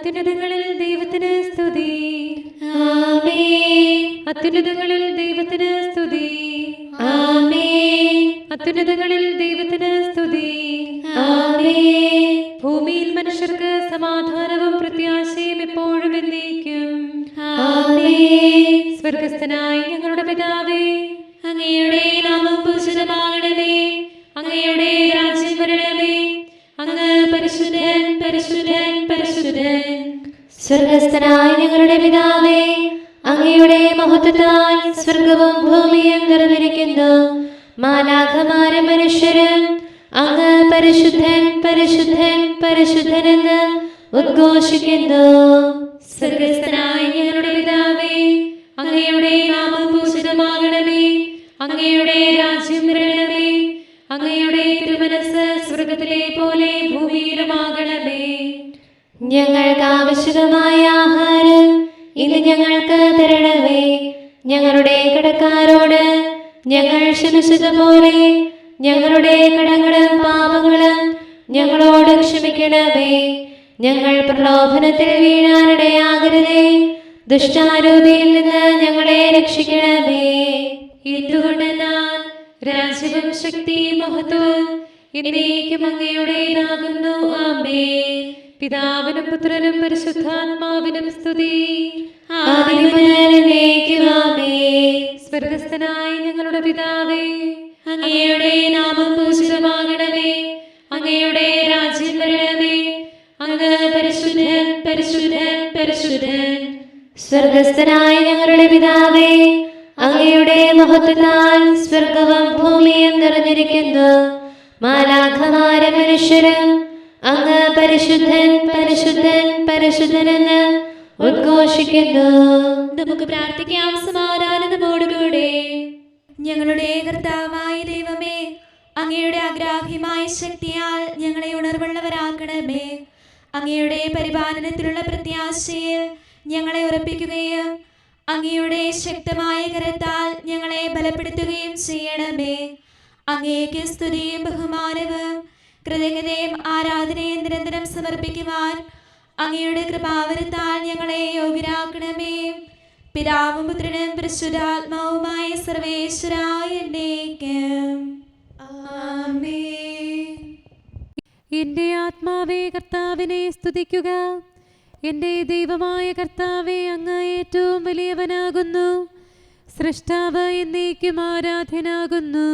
അത്യുന്നതങ്ങളിൽ ദൈവത്തിന് സ്തുതി. ആമേൻ. അത്യുന്നതങ്ങളിൽ ദൈവത്തിന് സ്തുതി. ആമേൻ. അത്യുന്നതങ്ങളിൽ ദൈവത്തിന് സ്തുതി. ആമേൻ. ഭൂമിയിൽ മനുഷ്യർക്ക് സമാധാനവും പ്രത്യാശയും എപ്പോഴും എന്നേക്കും. ആമേൻ. സ്വർഗസ്ഥനായ ഞങ്ങളുടെ പിതാവേ, അങ്ങയുടെ നാമം പൂജിതമാകണമേ. അങ്ങയുടെ രാജ്യം വരണമേ. അങ്ങ് പരിശുദ്ധൻ, പരിശുദ്ധൻ, പരിശുദ്ധൻ. സ്വർഗസ്ഥനായ ഞങ്ങളുടെ പിതാവേ, അങ്ങയുടെ മഹത്വത്താൽ സ്വർഗവും ഭൂമിയും നിറഞ്ഞിരിക്കുന്നു. മാലാഖമാരും മനുഷ്യരും അങ്ങ് പരിശുദ്ധൻ, പരിശുദ്ധൻ, പരിശുദ്ധനെന്ന് ഉദ്ഘോഷിക്കുന്നു. സ്വർഗസ്ഥനായ ഞങ്ങളുടെ പിതാവേ, അങ്ങയുടെ നാമം പൂജിതമാകണമേ. അങ്ങയുടെ രാജ്യം വരണമേ. അങ്ങയുടെ തിരുമനസ്സ് സ്വർഗത്തിലെ പോലെ ഭൂമിയിലുമാകണമേ. ഞങ്ങൾക്ക് ആവശ്യമായ ആഹാരം ഇന്ന് ഞങ്ങൾക്ക് തരണമേ. ഞങ്ങളുടെ കടക്കാരോട് ഞങ്ങൾ ക്ഷമിച്ചതുപോലെ ഞങ്ങളുടെ കടങ്ങളും പാപങ്ങളും ഞങ്ങളോട് ക്ഷമിക്കണമേ. ഞങ്ങൾ പ്രലോഭനത്തിൽ വീഴാനിടയാകരുതേ. ദുഷ്ടാരൂപിയിൽ നിന്ന് ഞങ്ങളെ രക്ഷിക്കണമേ. എന്തുകൊണ്ടെന്നാൽ രാജ്യവും ശക്തിയും മഹത്വവും എന്നേക്കും അങ്ങയുടേതാകുന്നു. ആമേൻ. പിതാവിനും പുത്രനും പരിശുദ്ധാത്മാവിനും സ്തുതി. ആദിയും മുതൽ എന്നേക്കും ആമേൻ. സ്വർഗസ്ഥനായ ഞങ്ങളുടെ പിതാവേ, അങ്ങയുടെ നാമം പൂജിതമാകണമേ. അങ്ങയുടെ രാജ്യം വരണമേ. അങ്ങ് പരിശുദ്ധൻ, പരിശുദ്ധൻ, പരിശുദ്ധൻ. സ്വർഗസ്ഥനായ ഞങ്ങളുടെ പിതാവേ, അങ്ങയുടെ മഹത്വത്താൽ സ്വർഗവും ഭൂമിയും നിറഞ്ഞിരിക്കുന്നു. മാലാഖമാരും മനുഷ്യരും അങ്ങ് പരിശുദ്ധൻ, പരിശുദ്ധൻ, പരിശുദ്ധനെന്ന് ഉദ്ഘോഷിക്കുന്നു. നമുക്ക് പ്രാർത്ഥിക്കാം സമാധാനത്തോടുകൂടെ. ഞങ്ങളുടെ കർത്താവായ ദൈവമേ, അങ്ങയുടെ അഗ്രാഹ്യമായ ശക്തിയാൽ ഞങ്ങളെ ഉണർവുള്ളവരാക്കണമേ. അങ്ങയുടെ പരിപാലനത്തിലുള്ള പ്രത്യാശയിൽ ഞങ്ങളെ ഉറപ്പിക്കുകയും അങ്ങയുടെ ശക്തമായ കരത്താൽ ഞങ്ങളെ ബലപ്പെടുത്തുകയും ചെയ്യണമേ. അങ്ങേക്ക് സ്തുതിയും ബഹുമാനവും കൃതജ്ഞതയും ആരാധനയും നിരന്തരം സമർപ്പിക്കുവാൻ അങ്ങയുടെ കൃപാവരത്താൽ ഞങ്ങളെ യോഗ്യരാക്കണമേ. പിതാവും പുത്രനും പരിശുദ്ധാത്മാവുമായ സർവേശ്വരായ എന്നേക്കും ആമേൻ. എന്റെ ആത്മാവേ കർത്താവിനെ സ്തുതിക്കുക. എന്റെ ദൈവമായ കർത്താവേ, അങ്ങ് ഏറ്റവും വലിയവനാകുന്നു. സൃഷ്ടാവ് എന്നേക്കും ആരാധ്യനാകുന്നു.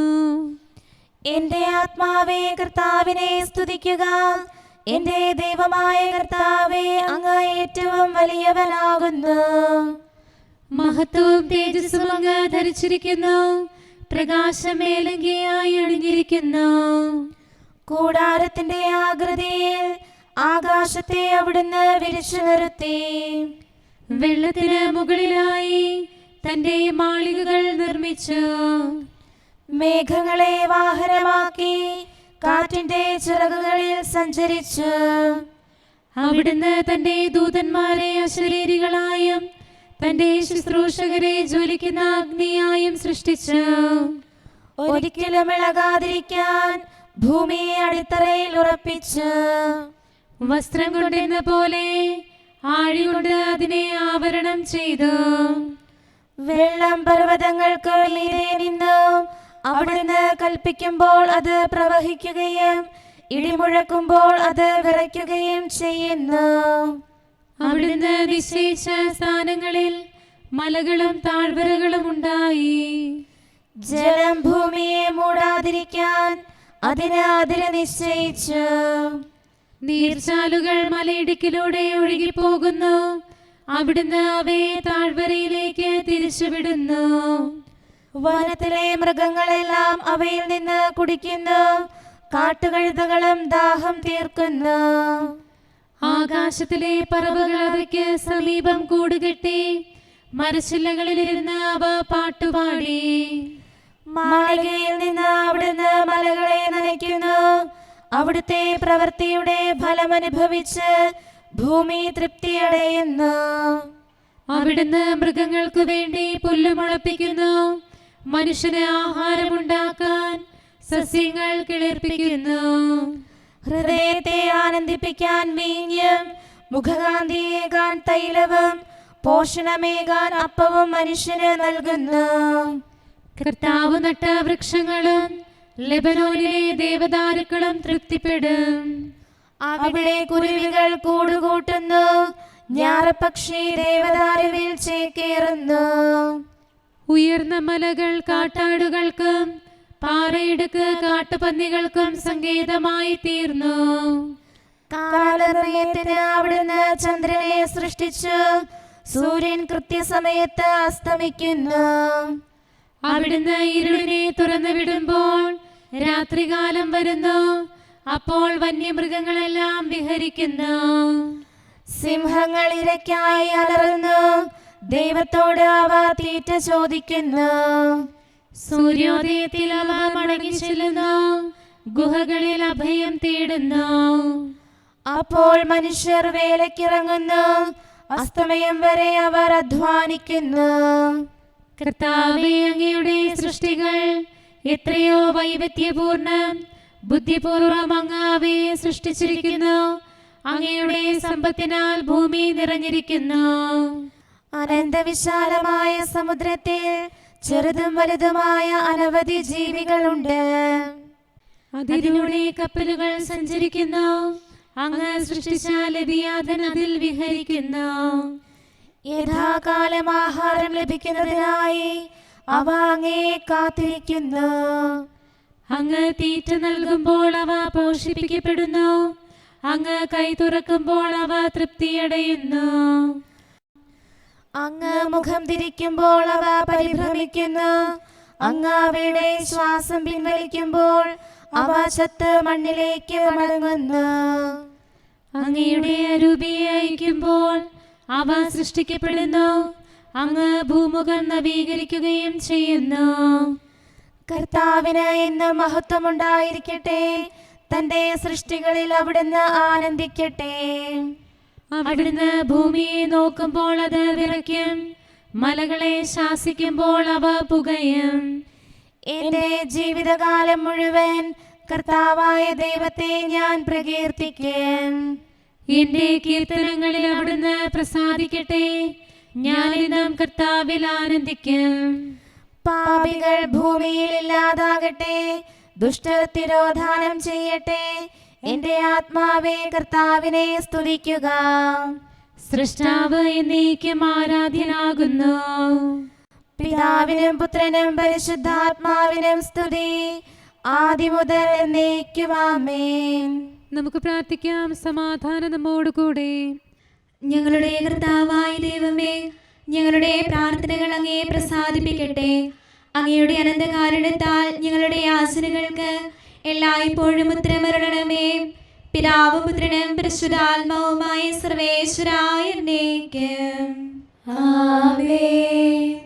എന്റെ ആത്മാവേ കർത്താവിനെ സ്തുതിക്കുക. എന്റെ ദൈവമായ കർത്താവേ, അങ്ങ് ഏറ്റവും വലിയവനാകുന്നു. മഹത്വവും തേജസ്സും അങ്ങ് ധരിച്ചിരിക്കുന്നു. പ്രകാശം മേലങ്കിയായി അണിഞ്ഞിരിക്കുന്നു. കൂടാരത്തിന്റെ ആകൃതിയിൽ ആകാശത്തെ അവിടുന്ന് വിരിച്ചു നിർത്തി. വെള്ളത്തിന് മുകളിലായി തന്റെ മാളികകൾ നിർമ്മിച്ചു. മേഘങ്ങളെ വാഹനമാക്കി കാറ്റിന്റെ ചിറകുകളിൽ സഞ്ചരിച്ചു. അവിടുന്ന് തന്റെ ദൂതന്മാരെ അശരീരികളായും തന്റെ ശുശ്രൂഷകരെ ജ്വലിക്കുന്ന അഗ്നിയായും സൃഷ്ടിച്ചു. ഒരിക്കലും ഇളകാതിരിക്കാൻ ഭൂമിയെ അടിത്തറയിൽ ഉറപ്പിച്ചു. വസ്ത്രം കൊണ്ടെന്ന പോലെ ആഴികൊണ്ട് അതിനെ ആവരണം ചെയ്തു. വെള്ളം പർവ്വതങ്ങൾക്ക് മീതെ നിന്നു. അവിടുന്ന് കൽപ്പിക്കുമ്പോൾ അത് പ്രവഹിക്കുകയും ഇടിമുഴക്കുമ്പോൾ അത് വിറയ്ക്കുകയും ചെയ്യുന്നു. അവിടുന്ന് നിശ്ചയിച്ച സ്ഥാനങ്ങളിൽ മലകളും താഴ്വരകളും ഉണ്ടായി. ജലം ഭൂമിയെ മൂടാതിരിക്കാൻ അതിന് അതിര് നിശ്ചയിച്ചു. നീർച്ചാലുകൾ മലയിടുക്കിലൂടെ ഒഴുകിപ്പോകുന്നു. അവിടുന്ന് അവയെ താഴ്വരയിലേക്ക് തിരിച്ചുവിടുന്നു. വനത്തിലെ മൃഗങ്ങളെല്ലാം അവയിൽ നിന്ന് കുടിക്കുന്നു. കാട്ടുകഴുതകളും ദാഹം തീർക്കുന്നു. ആകാശത്തിലെ പറവകൾ അവയ്ക്ക് സമീപം കൂടുകെട്ടി. മരശില്ലകളിലിരുന്ന് അവ പാട്ടുപാടി. മാളികയിൽ നിന്ന് അവിടുന്ന് മലകളെ നനയ്ക്കുന്നു. അവിടുത്തെ പ്രവൃത്തിയുടെ ഫലമനുഭവിച്ച് ഭൂമി തൃപ്തിയടയുന്നു. അവിടുന്ന് മൃഗങ്ങൾക്ക് വേണ്ടി പുല്ല് മുളപ്പിക്കുന്നു. മനുഷ്യന് ആഹാരമുണ്ടാക്കാൻ സസ്യങ്ങൾ കിളിർപ്പിക്കുന്നു. ഹൃദയത്തെ ആനന്ദിപ്പിക്കാൻ വീഞ്ഞും മുഖകാന്തിയേകാൻ തൈലവും പോഷണമേകാൻ അപ്പവും മനുഷ്യന് നൽകുന്നു. കർത്താവ് നട്ട വൃക്ഷങ്ങളും ലെബനോനിലെ ദേവദാരുക്കളും തൃപ്തിപ്പെടും. അവിടെ കുരുവികൾ കൂടുകൂട്ടുന്നു, ഞാറപ്പക്ഷി ദേവദാരുവിൽ ചേക്കേറുന്നു. ഉയർന്ന മലകൾ കാട്ടാടുകൾക്കും പാറയിടുക്ക് കാട്ടുപന്നികൾക്കും സങ്കേതമായി തീർന്നു. കാലനിർണയത്തിന് അവിടുന്ന് ചന്ദ്രനെ സൃഷ്ടിച്ചു, സൂര്യൻ കൃത്യസമയത്ത് അസ്തമിക്കുന്നു. അവിടുന്ന് ഇരുളിനെ തുറന്നു വിടുമ്പോൾ രാത്രികാലം വരുന്നു, അപ്പോൾ വന്യമൃഗങ്ങളെല്ലാം വിഹരിക്കുന്നു. സിംഹങ്ങൾ ഇരയ്ക്കായി അലറുന്നു, ദൈവത്തോട് അവ തീറ്റ ചോദിക്കുന്നു. സൂര്യോദയത്തിൽ അവ മടങ്ങി ചെല്ലുന്നു, ഗുഹകളിൽ അഭയം തേടുന്നു. അപ്പോൾ മനുഷ്യർ വേലയ്ക്കിറങ്ങുന്നു, അസ്തമയം വരെ അവർ അധ്വാനിക്കുന്നു. കർത്താവേ, അങ്ങയുടെ സൃഷ്ടികൾ എത്രയോ വൈവിധ്യപൂർണ്ണം, ബുദ്ധിപൂർവം അങ്ങ് അവയെ സൃഷ്ടിച്ചിരിക്കുന്നു. അങ്ങയുടെ സമ്പത്തിനാൽ ഭൂമി നിറഞ്ഞിരിക്കുന്നു. അനന്തവിശാലമായ സമുദ്രത്തിൽ ചെറുതും വലുതുമായ അനവധി ജീവികളുണ്ട്. അതിലൂടെ കപ്പലുകൾ സഞ്ചരിക്കുന്നു. അങ്ങ് സൃഷ്ടിച്ച ലെവിയാഥൻ അതിൽ വിഹരിക്കുന്നു. യഥാകാലം ആഹാരം ലഭിക്കുന്നതിനായി അവ അങ്ങയെ കാത്തിരിക്കുന്നു. അങ്ങ് തീറ്റ നൽകുമ്പോൾ അവ പോഷിപ്പിക്കപ്പെടുന്നു. അങ്ങ് കൈ തുറക്കുമ്പോൾ അവ തൃപ്തിയടയുന്നു. അങ്ങ് മുഖം തിരിക്കുമ്പോൾ അവ പരിഭ്രമിക്കുന്നു. അങ്ങ് അവയുടെ ശ്വാസം പിൻവലിക്കുമ്പോൾ അവ ചത്ത് മണ്ണിലേക്ക് മടങ്ങുന്നു. അങ്ങയുടെ അരൂപിയെ അയക്കുമ്പോൾ അവ സൃഷ്ടിക്കപ്പെടുന്നു. അങ്ങ് ഭൂമുഖം നവീകരിക്കുകയും ചെയ്യുന്നു. കർത്താവിന് എന്നും മഹത്വമുണ്ടായിരിക്കട്ടെ. തന്റെ സൃഷ്ടികളിൽ അവിടുന്ന് ആനന്ദിക്കട്ടെ. അവിടുന്ന് ഭൂമിയെ നോക്കുമ്പോൾ അത് വിറയ്ക്കും, മലകളെ ശാസിക്കുമ്പോൾ അവ പുകയും. എന്റെ ജീവിതകാലം മുഴുവൻ കർത്താവായ ദൈവത്തെ ഞാൻ പ്രകീർത്തിക്കും. എന്റെ കീർത്തനങ്ങളിൽ അവിടുന്ന് പ്രസാദിക്കട്ടെ. ഞാൻ ഇന്നും കർത്താവിൽ ആനന്ദിക്കും. പാപികൾ ഭൂമിയിൽ ഇല്ലാതാകട്ടെ, ദുഷ്ടർ തിരോധാനം ചെയ്യട്ടെ. എന്റെ ആത്മാവേ കർത്താവിനെ സ്തുതിക്കുക. സൃഷ്ടാവ് എന്നേക്കും ആരാധ്യനാകുന്നു. പിതാവിനും പുത്രനും പരിശുദ്ധാത്മാവിനും സ്തുതി, ആദി മുതൽ എന്നേക്കും ആമേൻ. നമുക്ക് പ്രാർത്ഥിക്കാം. സമാധാനം നമ്മോടുകൂടെ. ഞങ്ങളുടെ കർത്താവായ ദൈവമേ, ഞങ്ങളുടെ പ്രാർത്ഥനകൾ അങ്ങയെ പ്രസാദിപ്പിക്കട്ടെ. അങ്ങയുടെ അനന്തകാരുണ്യത്താൽ ഞങ്ങളുടെ യാചനകൾക്ക് എല്ലായ്പ്പോഴും ഉത്തരമരുളണമേ. പിതാവും പുത്രനും പരിശുദ്ധാത്മാവുമായ സർവേശ്വരായ എന്നേക്കും ആമേൻ.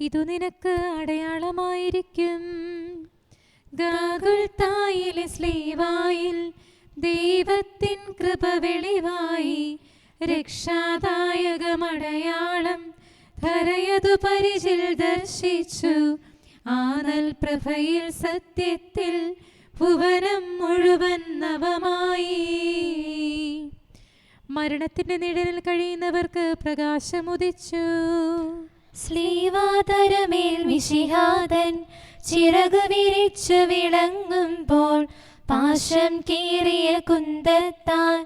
ഇതു നിനക്ക് അടയാളമായിരിക്കും. ഗാഗുൽത്തായിലെ സ്ലീവായിൽ ദൈവത്തിൻ കൃപ വെളിവായി. രക്ഷാദായകമടയാളം ധരയതു പരിചിൽ ദർശിച്ചു. ആനൽ പ്രഭയിൽ സത്യത്തിൽ ഭുവനം മുഴുവൻ നവമായി. മരണത്തിന്റെ നിഴലിൽ കഴിയുന്നവർക്ക് പ്രകാശമുദിച്ചു. ശ്ലീവാതരമേൽ മിശിഹാതൻ ചിറകു വിരിച്ചു വിളങ്ങുമ്പോൾ പാശം കീറിയ കുന്തത്താൽ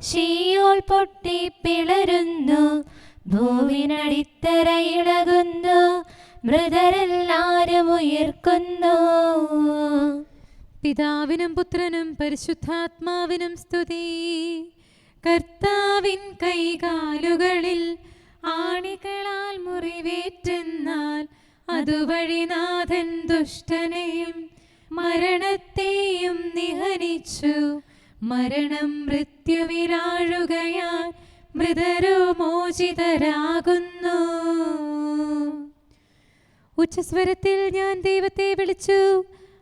ശീയോൾ പൊട്ടി പിളരുന്നു. ഭൂവിനടിത്തറ ഇളകുന്നു, മൃതരെല്ലാരും ഉയർക്കുന്നു. പിതാവിനും പുത്രനും പരിശുദ്ധാത്മാവിനും സ്തുതി. കർത്താവിൻ കൈകാലുകളിൽ ആണികളാൽ മുറിവേറ്റെന്നാൽ അതുവഴി നാഥൻ ദുഷ്ടനെയും മരണത്തെയും നിഹനിച്ചു. മരണം മൃത്യുവിലാഴുകയാൽ മൃതരോ മോചിതരാകുന്നു. ഉച്ചസ്വരത്തിൽ ഞാൻ ദൈവത്തെ വിളിച്ചു,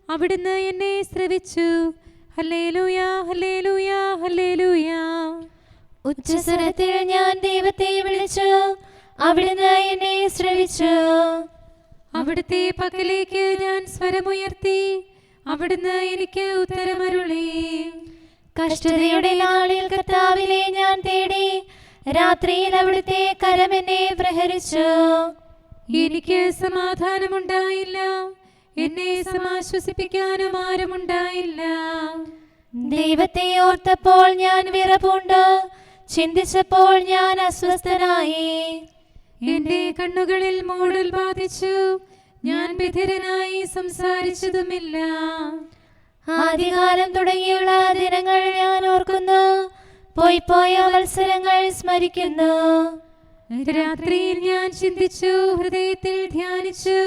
അവിടുന്ന് എന്നെ ശ്രവിച്ചു. ഹല്ലേലൂയ, ഹല്ലേലൂയ, ഹല്ലേലൂയ. ഉച്ചസ്വരത്തിൽ ഞാൻ ദൈവത്തെ വിളിച്ചു, അവിടുന്ന് എന്നെ ശ്രവിച്ചു. അവിടുത്തെ പക്കലേക്ക് ഞാൻ സ്വരമുയർത്തി, അവിടുന്ന് എനിക്ക് ഉത്തരമരുളി. കഷ്ടതയുടെ നാളിൽ കർത്താവിനെ ഞാൻ തേടി. രാത്രിയിൽ അവിടുത്തെ കരം എന്നെ പ്രഹരിച്ചു. എനിക്ക് സമാധാനമുണ്ടായില്ല, എന്നെ സമാശ്വസിപ്പിക്കാനും ആരുമുണ്ടായില്ല. ദൈവത്തെ ഓർത്തപ്പോൾ ഞാൻ വിറപൂണ്ടു, ചിന്തിച്ചപ്പോൾ ഞാൻ അസ്വസ്ഥനായി. എന്റെ കണ്ണുകളിൽ മൂടൽ ബാധിച്ചു, ഞാൻ ബധിരനായി സംസാരിച്ചതുമില്ല. ആദ്യകാലം തുടങ്ങിയുള്ള ദിനങ്ങൾ ഞാൻ ഓർക്കുന്നു, പോയ വത്സരങ്ങൾ സ്മരിക്കുന്നു. രാത്രിയിൽ ഞാൻ ചിന്തിച്ചു, ഹൃദയത്തിൽ ധ്യാനിച്ചു.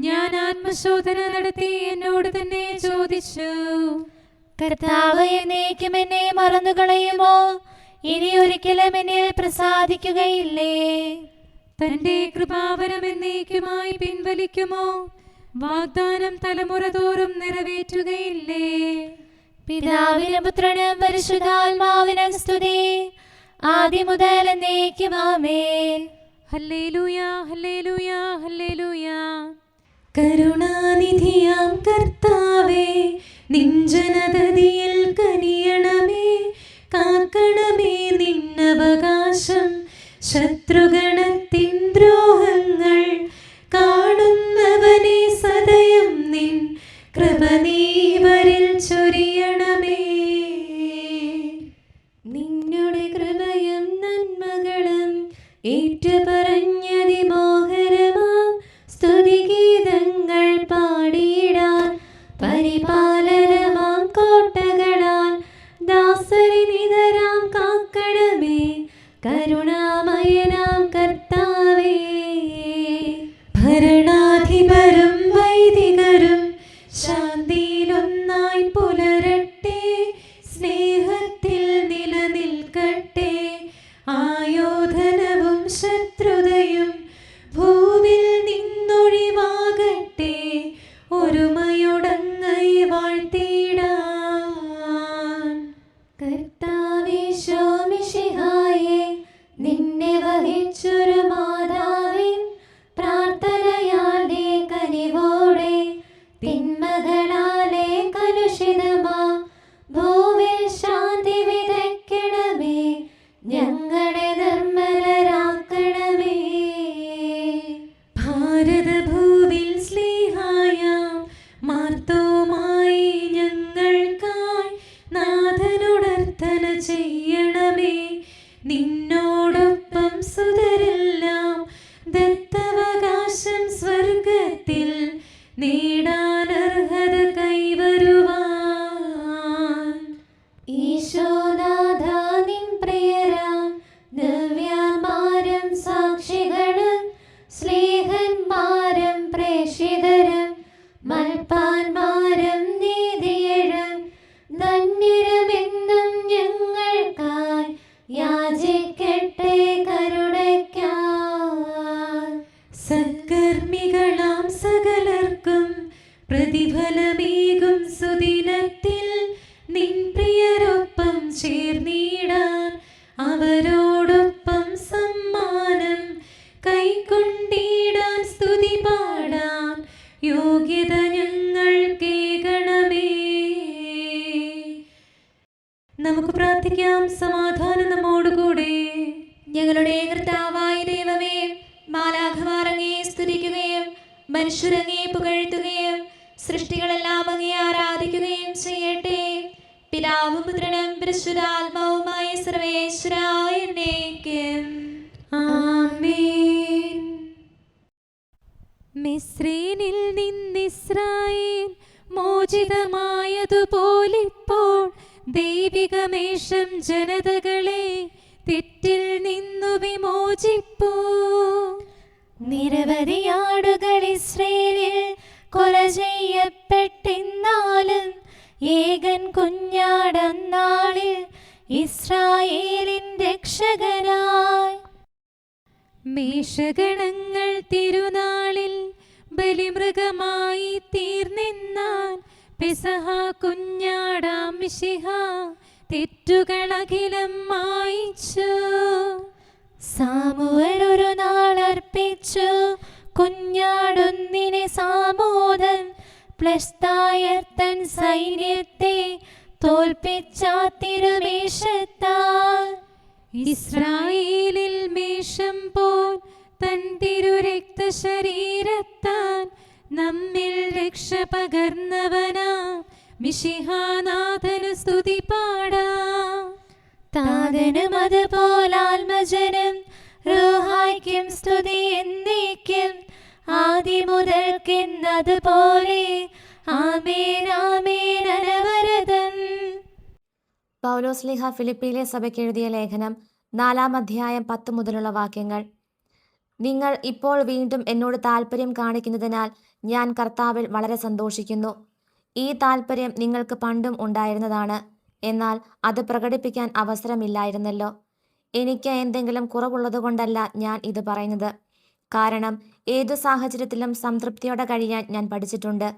ഞാൻ ആത്മശോധന നടത്തി എന്നോട് തന്നെ ചോദിച്ചു, കർത്താവ് എന്നേക്കും എന്നെ മറന്നുകളയുമോ? ഇനി ഒരിക്കലും എന്നിൽ പ്രസാദിക്കുകയില്ലേ? തന്റെ കൃപാവരം എന്നേക്കുമായി പിൻവലിക്കുമോ? വാഗ്ദാനം തലമുറ തോറും നിറവേറ്റുകയില്ലേ? പിതാവിനും പുത്രനും പരിശുദ്ധാത്മാവിനും സ്തുതി, ആദ്യം മുതൽ എന്നേക്കും ആമേൻ. ഹല്ലേലൂയ, ഹല്ലേലൂയ, ഹല്ലേലൂയ. കരുണാനിധിയാം കർത്താവേ, നിൻ ജനതതിയിൽ കനിയണമേ. കാക്കണമേ നിന്നവകാശം, ശത്രുഗണത്തിൻ ദ്രോഹങ്ങൾ. കാണുന്നവനെ സദയം നിൻ കൃപ നീവരിൽ ചൊരിയണമേ. നിന്നുടെ കൃപയും നന്മകളും ഏറ്റുപറഞ്ഞതിമോഹരമാം സ്തുതിഗീതങ്ങൾ പാടിയിടാൻ. പരിപാലനമാം കോട്ടകളാൽ ദാസരെ നിതരാം കാക്കണമേ, കരുണാമയനാം കർത്താവേ. ഭരണാധിപരും വൈദികരും ശാന്തിയിലൊന്നായി പുലരട്ടെ, സ്നേഹത്തിൽ നിലനിൽക്കട്ടെ. ആയോധനവും ശത്രുതയും ഭൂവിൽ നിന്നൊഴിവാകട്ടെ, ഒരുമയോടങ്ങൈ വാഴ്ത്തിടാൻ. കർത്താവീശോ മിശിഹായേ, നിന്നെ വഹിച്ചൊരു മാതാവിൻ പ്രാർത്ഥനയാലെ കനിവോടെ തിന്മകളാലെ കലുഷിതമാ ഭൂവിൽ ശാന്തി വിതയ്ക്കണമേ, ഞങ്ങളെ നിർമ്മലരാക്കണമേ. ഭാരതഭൂവിൽ സ്ലീഹായാം മാർത്തോമായി ഞങ്ങൾക്കായി നാഥനോടർത്ഥന ചെയ്യണമേ. നിന്നോടൊപ്പം സുതരെല്ലാം ദത്തവകാശം സ്വർഗത്തിൽ നേടാനർഹത കൈവരുവാൻ. ഈശോനാഥ നിൻ പ്രിയരാം ദിവ്യന്മാരും സാക്ഷികളും സ്നേഹന്മാരും പ്രേക്ഷിതരും മൽപ്പാന്മാരും നീതിയഴും ധന്യരുമെന്നും ഞങ്ങൾക്കായി യാചിക്കട്ടെ കരുണയ്ക്കായി. സത്കർമ്മികളാം സകലർക്കും പ്രതിഫലമേകും സുദിനത്തിൽ നിൻ പ്രിയരൊപ്പം ചേർന്നിടാൻ. അവരോടൊപ്പം സമ്മാനം കൈക്കൊണ്ടിടാൻ, സ്തുതി പാടാൻ യോഗ്യത ഞങ്ങൾക്കേകണമേ. നമുക്ക് പ്രാർത്ഥിക്കാം. സമാധാനം നമ്മോടുകൂടെ. ഞങ്ങളുടെ കർത്താവായ ദൈവമേ, മാലാഖമാർ അങ്ങയെ സ്തുതിക്കുകയും മനുഷ്യരങ്ങേ പുകഴ്ത്തുകയും സൃഷ്ടികളെല്ലാം അങ്ങയെ ആരാധിക്കുകയും ചെയ്യട്ടെ. പിതാവും പുത്രനും പരിശുദ്ധാത്മാവുമായ സർവേശ്വരായ എന്നേക്കും ആമേൻ. മിസ്രയീമിൽ നിന്നിസ്രായേൽ മോചിതമായതുപോലിപ്പോൾ ദൈവികമേഷം ജനതകളെ തെറ്റിൽ നിന്നു വിമോചിപ്പൂ. നിരവധി ആടുകൾ ഇസ്രായേലിൽ കൊല ചെയ്യപ്പെട്ടെന്നാലും ഏകൻ കുഞ്ഞാടന്നാളിൽ ഇസ്രായേലിൻ രക്ഷകനായി. മേഷഗണങ്ങൾ തിരുനാളിൽ ബലിമൃഗമായി തീർന്നെന്നാൽ പെസഹ കുഞ്ഞാടാം മിശിഹ തെറ്റുകളഖിലം മായിച്ചു. സാമുവേൽ ഒരു നാൾ അർപ്പിച്ചു കുഞ്ഞാടൊന്നിനെ സാമോദം. പ്ലസ്തായർ തൻ സൈന്യത്തെ തോൽപ്പിച്ച തിരുമേശത്താൽ. ഇസ്രായേലിൽ മേഷം പോൽ തൻ തിരുരക്തശരീരത്താൽ നമ്മിൽ രക്ഷ പകർന്നവനാ മിശിഹാനാഥനു സ്തുതി പാടാം. താതനും അതുപോലാത്മജനും റൂഹായ്ക്കും സ്തുതി എന്നേക്കും, ആദ്യം മുതൽക്കെന്നതുപോലെ ആമേൻ ആമേൻ അനവരതം. പൗലോസ്ലീഹ ഫിലിപ്പിയിലെ സഭയ്ക്ക് എഴുതിയ ലേഖനം 4-ാം അധ്യായം 10 മുതലുള്ള വാക്യങ്ങൾ. നിങ്ങൾ ഇപ്പോൾ വീണ്ടും എന്നോട് താല്പര്യം കാണിക്കുന്നതിനാൽ ഞാൻ കർത്താവിൽ വളരെ സന്തോഷിക്കുന്നു. ഈ താല്പര്യം നിങ്ങൾക്ക് പണ്ടും ഉണ്ടായിരുന്നതാണ്, എന്നാൽ അത് പ്രകടിപ്പിക്കാൻ അവസരമില്ലായിരുന്നല്ലോ. എനിക്ക് എന്തെങ്കിലും കുറവുള്ളതുകൊണ്ടല്ല ഞാൻ ഇത് പറയുന്നത്. കാരണം ഏതു സാഹചര്യത്തിലും സംതൃപ്തിയോടെ കഴിയാൻ ഞാൻ പഠിച്ചിട്ടുണ്ട്.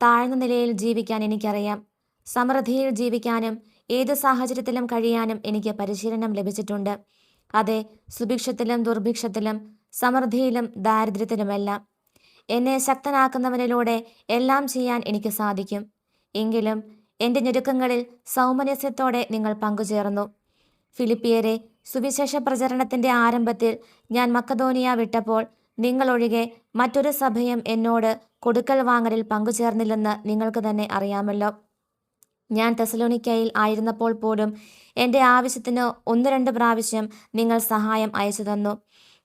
താഴ്ന്ന നിലയിൽ ജീവിക്കാൻ എനിക്കറിയാം. സമൃദ്ധിയിൽ ജീവിക്കാനും ഏതു സാഹചര്യത്തിലും കഴിയാനും എനിക്ക് പരിശീലനം ലഭിച്ചിട്ടുണ്ട്. അതെ, സുഭിക്ഷത്തിലും ദുർഭിക്ഷത്തിലും സമൃദ്ധിയിലും ദാരിദ്ര്യത്തിലുമെല്ലാം എന്നെ ശക്തനാക്കുന്നവനിലൂടെ എല്ലാം ചെയ്യാൻ എനിക്ക് സാധിക്കും. എങ്കിലും എൻ്റെ ഞെരുക്കങ്ങളിൽ സൗമനസ്യത്തോടെ നിങ്ങൾ പങ്കുചേർന്നു. ഫിലിപ്പിയരെ, സുവിശേഷ പ്രചരണത്തിൻ്റെ ആരംഭത്തിൽ ഞാൻ മക്കദോനിയ വിട്ടപ്പോൾ നിങ്ങളൊഴികെ മറ്റൊരു സഭയും എന്നോട് കൊടുക്കൽ വാങ്ങലിൽ പങ്കുചേർന്നില്ലെന്ന് നിങ്ങൾക്ക് തന്നെ അറിയാമല്ലോ. ഞാൻ തെസലോനിക്കയിൽ ആയിരുന്നപ്പോൾ പോലും എൻ്റെ ആവശ്യത്തിന് 1-2 പ്രാവശ്യം നിങ്ങൾ സഹായം അയച്ചു തന്നു.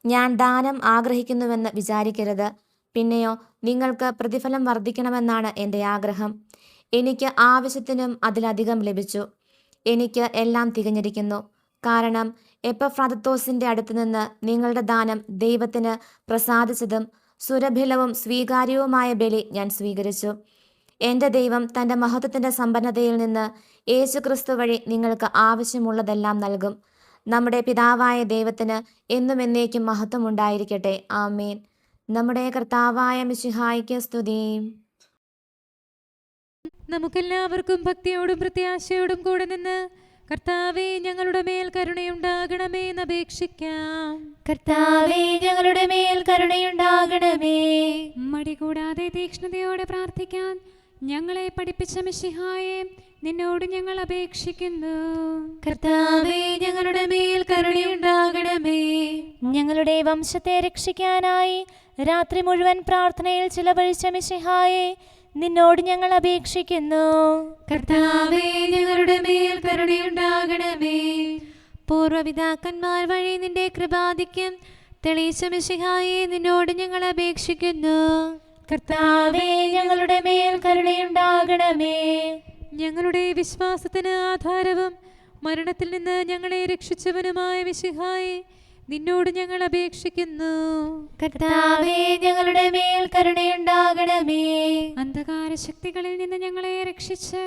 ഞാൻ ദാനം ആഗ്രഹിക്കുന്നുവെന്ന് വിചാരിക്കരുത്. പിന്നെയോ നിങ്ങൾക്ക് പ്രതിഫലം വർദ്ധിക്കണമെന്നാണ് എൻ്റെ ആഗ്രഹം. എനിക്ക് ആവശ്യത്തിനും അതിലധികം ലഭിച്ചു. എനിക്ക് എല്ലാം തികഞ്ഞിരിക്കുന്നു. കാരണം എപ്പഫ്രാദത്തോസിൻ്റെ അടുത്ത് നിന്ന് നിങ്ങളുടെ ദാനം ദൈവത്തിന് പ്രസാദിച്ചതും സുരഭിലവും സ്വീകാര്യവുമായ ബലി ഞാൻ സ്വീകരിച്ചു. എൻ്റെ ദൈവം തൻ്റെ മഹത്വത്തിൻ്റെ സമ്പന്നതയിൽ നിന്ന് യേശുക്രിസ്തു വഴി നിങ്ങൾക്ക് ആവശ്യമുള്ളതെല്ലാം നൽകും. നമ്മുടെ പിതാവായ ദൈവത്തിന് എന്നും എന്നേക്കും മഹത്വം ഉണ്ടായിരിക്കട്ടെ. ആമേൻ. നമ്മുടെ കർത്താവായ മിശിഹായ്ക്ക് സ്തുതി. നമുക്കെല്ലാവർക്കും ഭക്തിയോടും പ്രത്യാശയോടും കൂടെ നിന്ന് കർത്താവേ ഞങ്ങളുടെ മേൽ കരുണയുണ്ടാകണമേ എന്ന് അപേക്ഷിക്കാം. കർത്താവേ ഞങ്ങളുടെ മേൽ കരുണയുണ്ടാകണമേ. മടി കൂടാതെ തീക്ഷ്ണതയോടെ പ്രാർത്ഥിക്കാൻ ഞങ്ങളെ പഠിപ്പിച്ച മിശിഹായെ നിന്നോട് ഞങ്ങൾ അപേക്ഷിക്കുന്നു. കർത്താവേ ഞങ്ങളുടെ മേൽ കരുണയുണ്ടാകണമേ. ഞങ്ങളുടെ വംശത്തെ രക്ഷിക്കാനായി രാത്രി മുഴുവൻ പ്രാർത്ഥനയിൽ ചിലവഴിച്ച മിശിഹായെ നിന്നോട് ഞങ്ങൾ അപേക്ഷിക്കുന്നു. കർത്താവേ ഞങ്ങളുടെ മേൽ കരുണയുണ്ടാകണമേ. പൂർവ്വപിതാക്കന്മാർ വഴി നിന്റെ കൃപാധിക്യം തെളിയിച്ച മിശിഹായെ നിന്നോട് ഞങ്ങൾ അപേക്ഷിക്കുന്നു. കർത്താവേ ഞങ്ങളുടെ മേൽ കരുണയുണ്ടാകണമേ. ഞങ്ങളുടെ വിശ്വാസത്തിന് ആധാരവും മരണത്തിൽ നിന്ന് ഞങ്ങളെ രക്ഷിച്ചവനുമായ മിശിഹായെ നിന്നോട് ഞങ്ങൾ അപേക്ഷിക്കുന്നു. കർത്താവേ ഞങ്ങളുടെ മേൽ കരുണയുണ്ടാകണമേ. അന്ധകാര ശക്തികളിൽ നിന്ന് ഞങ്ങളെ രക്ഷിച്ച്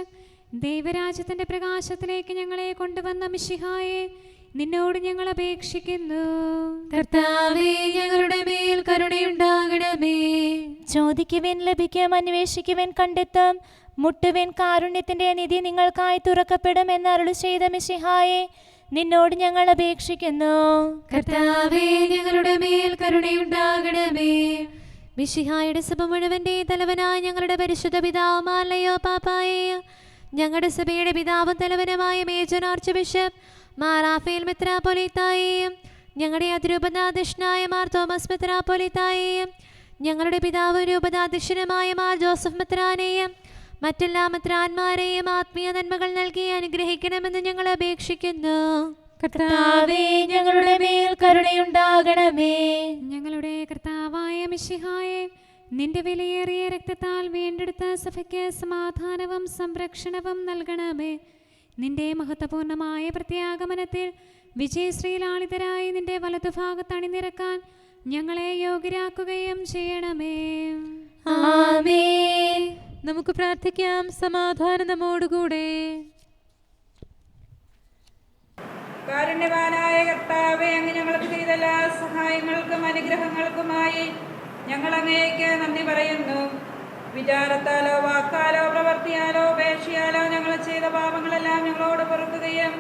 ദൈവരാജ്യത്തിന്റെ പ്രകാശത്തിലേക്ക് ഞങ്ങളെ കൊണ്ടുവന്ന മിശിഹായെ നിന്നോട് ഞങ്ങൾ അപേക്ഷിക്കുന്നു. കർത്താവേ ഞങ്ങളുടെ മേൽ കരുണയുണ്ടാകണമേ. ചോദിക്കുവിൻ ലഭിക്കും, അന്വേഷിക്കുവിൻ കണ്ടെത്തും, മുട്ടുവിൻ കാരുണ്യത്തിന്റെ നിധി നിങ്ങൾക്കായി തുറക്കപ്പെടും എന്നരുളി ചെയ്ത മിശിഹായെ നിന്നോട് ഞങ്ങൾ അപേക്ഷിക്കുന്നു. കർത്താവേ ഞങ്ങളുടെ മേൽ കരുണയുണ്ടാകണമേ. മിശിഹായുടെ സഭ മുഴുവന്റെ തലവനായ ഞങ്ങളുടെ പരിശുദ്ധ പിതാവുമാലയോ പാപ്പായെയോ ഞങ്ങളുടെ സഭയുടെ പിതാവും തലവനുമായ മേജർ ആർച്ച് ബിഷപ്പ് മാർ റാഫേൽ മെത്രാപ്പൊലീത്തായെയും ഞങ്ങളുടെ അതിരൂപതാധ്യക്ഷനായ മാർ തോമസ് മെത്രാപ്പൊലീത്തായെയും ഞങ്ങളുടെ പിതാവും രൂപതാധ്യക്ഷനുമായ മാർ ജോസഫ് മെത്രാനെയും മറ്റെല്ലാ മെത്രാന്മാരെയും ആത്മീയ നന്മകൾ നൽകി അനുഗ്രഹിക്കണമെന്ന് ഞങ്ങൾ അപേക്ഷിക്കുന്നു. കർത്താവേ ഞങ്ങളുടെ മേൽ കരുണയുണ്ടാകണമേ. ഞങ്ങളുടെ കർത്താവായ മിശിഹായെ നിന്റെ വിലയേറിയ രക്തത്താൽ വീണ്ടെടുത്ത സഭയ്ക്ക് സമാധാനവും സംരക്ഷണവും നൽകണമേ. നിന്റെ മഹത്വപൂർണമായ പ്രത്യാഗമനത്തിൽ വിജയശ്രീലാളിതരായി നിന്റെ വലതുഭാഗത്ത് അണിനിരക്കാൻ ഞങ്ങളെ യോഗ്യരാക്കുകയും ചെയ്യണമേ. ആമേൻ. നമുക്ക് പ്രാർത്ഥിക്കാം. സമാധാനം നമ്മോടുകൂടെ. കാരുണ്യവാനായ കർത്താവേ, അങ്ങ് ഞങ്ങൾക്ക് ചെയ്ത എല്ലാ സഹായങ്ങൾക്കും അനുഗ്രഹങ്ങൾക്കുമായി ഞങ്ങൾ അങ്ങേക്ക് നന്ദി പറയുന്നു. വിചാരത്താലോ വാക്കാലോ പ്രവർത്തിയാലോ ഉപേക്ഷയാലോ ഞങ്ങൾ ചെയ്ത പാപങ്ങളെല്ലാം ഞങ്ങളോട് പൊറുക്കുകയും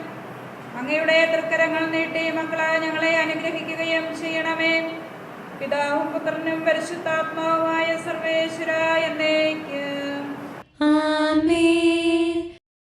അങ്ങയുടെ തൃക്കരങ്ങൾ നീട്ടി മക്കളായ ഞങ്ങളെ അനുഗ്രഹിക്കുകയും ചെയ്യണമേ. പിതാവും പുത്രനും പരിശുദ്ധാത്മാവുമായ സർവേശ്വര എന്നേക്കും. ആമേൻ.